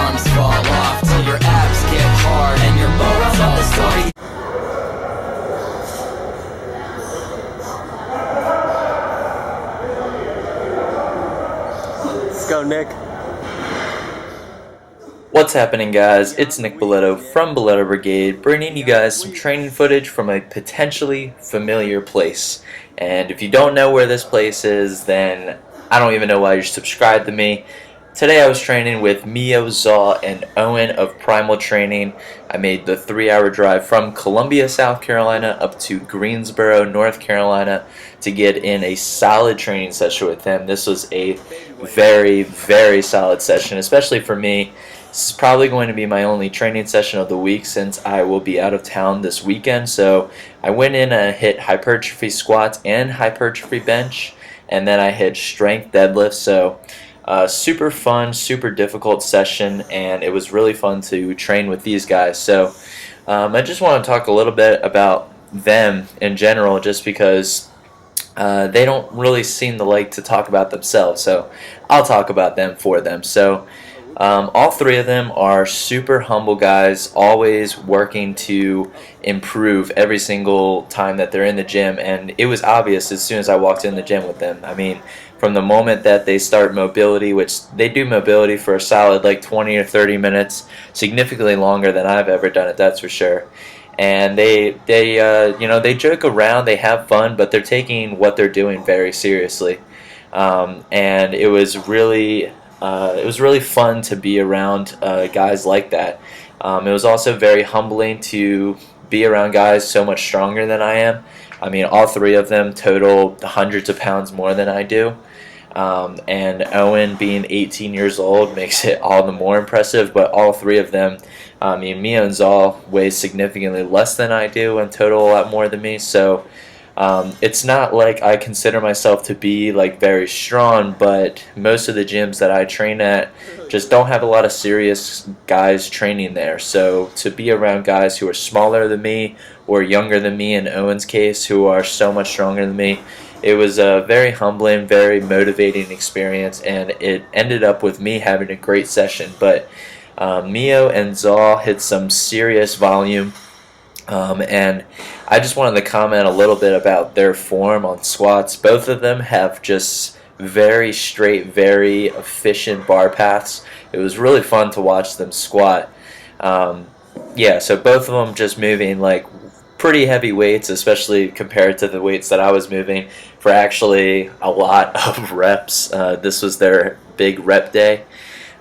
arms fall off, till your abs get hard and your moral of the story. Let's go, Nick. What's happening, guys? It's Nick Boletto from Boletto Brigade, bringing you guys some training footage from a potentially familiar place. And if you don't know where this place is, then I don't even know why you're subscribed to me. Today I was training with Mio, Zaw, and Owen of Primal Training. I made the 3-hour drive from Columbia, South Carolina up to Greensboro, North Carolina to get in a solid training session with them. This was a very, very solid session, especially for me. This is probably going to be my only training session of the week since I will be out of town this weekend. So I went in and hit hypertrophy squats and hypertrophy bench, and then I hit strength deadlift. So super fun, super difficult session, and it was really fun to train with these guys. So I just want to talk a little bit about them in general, just because they don't really seem to like to talk about themselves. So I'll talk about them for them. So all three of them are super humble guys, always working to improve every single time that they're in the gym, and it was obvious as soon as I walked in the gym with them. I mean, from the moment that they start mobility, which they do mobility for a solid like 20 or 30 minutes, significantly longer than I've ever done it, that's for sure. And they joke around, they have fun, but they're taking what they're doing very seriously. And it was really fun to be around guys like that. It was also very humbling to be around guys so much stronger than I am. I mean, all three of them total hundreds of pounds more than I do. And Owen, being 18 years old, makes it all the more impressive. But all three of them, I mean, Mio and Zal weigh significantly less than I do and total a lot more than me. So it's not like I consider myself to be like very strong, but most of the gyms that I train at just don't have a lot of serious guys training there. So to be around guys who are smaller than me or younger than me, in Owen's case, who are so much stronger than me, it was a very humbling, very motivating experience, and it ended up with me having a great session. But Mio and Zaw hit some serious volume. And I just wanted to comment a little bit about their form on squats. Both of them have just very straight, very efficient bar paths. It was really fun to watch them squat. Yeah, so both of them just moving like pretty heavy weights, especially compared to the weights that I was moving, for actually a lot of reps. This was their big rep day.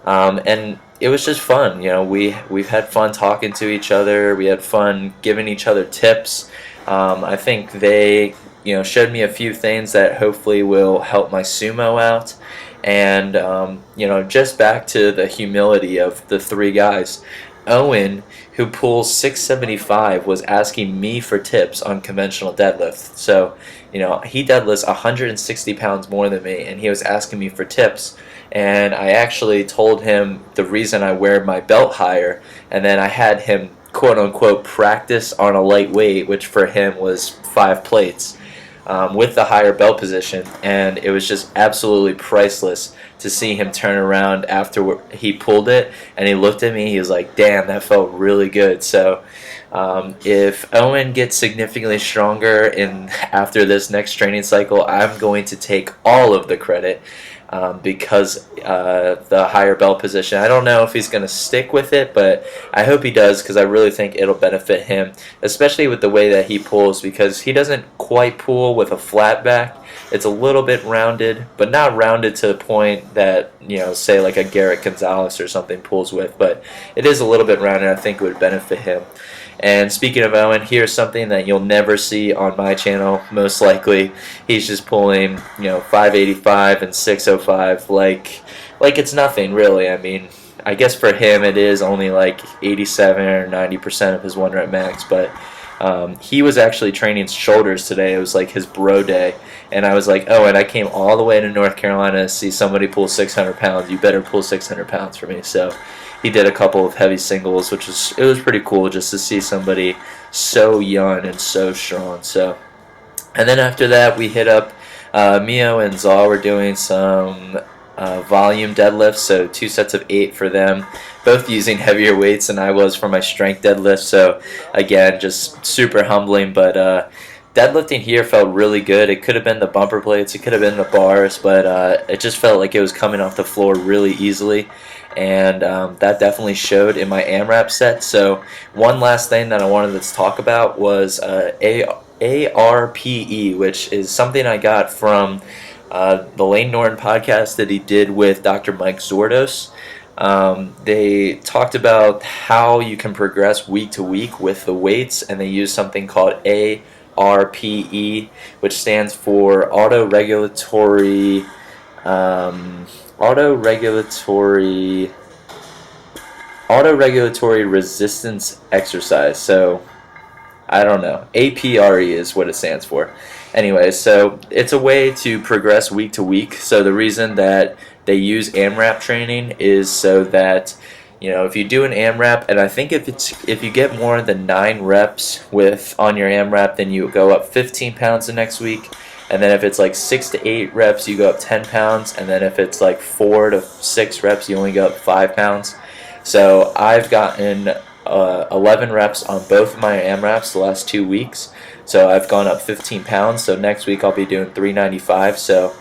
And it was just fun. You know, we've had fun talking to each other. We had fun giving each other tips. I think they, showed me a few things that hopefully will help my sumo out. And just back to the humility of the three guys. Owen, who pulls 675, was asking me for tips on conventional deadlift. So, he deadlifts 160 pounds more than me, and he was asking me for tips. And I actually told him the reason I wear my belt higher, and then I had him quote-unquote practice on a light weight, which for him was 5 plates, with the higher belt position. And it was just absolutely priceless to see him turn around after he pulled it, and he looked at me, he was like, damn, that felt really good. So if Owen gets significantly stronger after this next training cycle, I'm going to take all of the credit. Because the higher belt position. I don't know if he's going to stick with it, but I hope he does, because I really think it'll benefit him, especially with the way that he pulls, because he doesn't quite pull with a flat back. It's a little bit rounded, but not rounded to the point that, say like a Garrett Gonzalez or something pulls with, but it is a little bit rounded. I think it would benefit him. And speaking of Owen, here's something that you'll never see on my channel, most likely. He's just pulling, 585 and 605 like it's nothing, really. I mean, I guess for him it is only like 87 or 90% of his 1 rep max, but he was actually training shoulders today. It was like his bro day, and I was like, oh, and I came all the way to North Carolina to see somebody pull 600 pounds. You better pull 600 pounds for me. So he did a couple of heavy singles, it was pretty cool just to see somebody so young and so strong. So, and then after that we hit up Mio and Zaw were doing some volume deadlifts, so 2 sets of 8 for them, both using heavier weights than I was for my strength deadlift. So again, just super humbling, but deadlifting here felt really good. It could have been the bumper plates, it could have been the bars, but it just felt like it was coming off the floor really easily, and that definitely showed in my AMRAP set. So one last thing that I wanted to talk about was ARPE, which is something I got from the Lane Norton podcast that he did with Dr. Mike Zordos. They talked about how you can progress week to week with the weights, and they use something called ARPE, which stands for auto-regulatory resistance exercise. So I don't know. APRE is what it stands for. Anyway, so it's a way to progress week to week. So the reason that they use AMRAP training is so that, you know, if you do an AMRAP, and I think if you get more than 9 reps on your AMRAP, then you go up 15 pounds the next week. And then if it's like 6 to 8 reps, you go up 10 pounds. And then if it's like 4 to 6 reps, you only go up 5 pounds. So I've gotten 11 reps on both of my AMRAPs the last 2 weeks. So I've gone up 15 pounds. So next week I'll be doing 395. So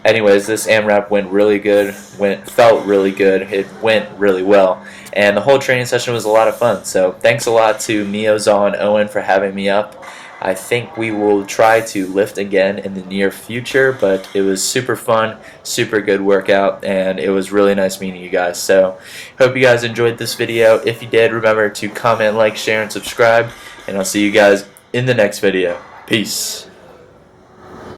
anyways, this AMRAP went really good, felt really good, it went really well, and the whole training session was a lot of fun. So thanks a lot to Mio, Zaw, and Owen for having me up. I think we will try to lift again in the near future, but it was super fun, super good workout, and it was really nice meeting you guys. So hope you guys enjoyed this video. If you did, remember to comment, like, share, and subscribe, and I'll see you guys in the next video. Peace.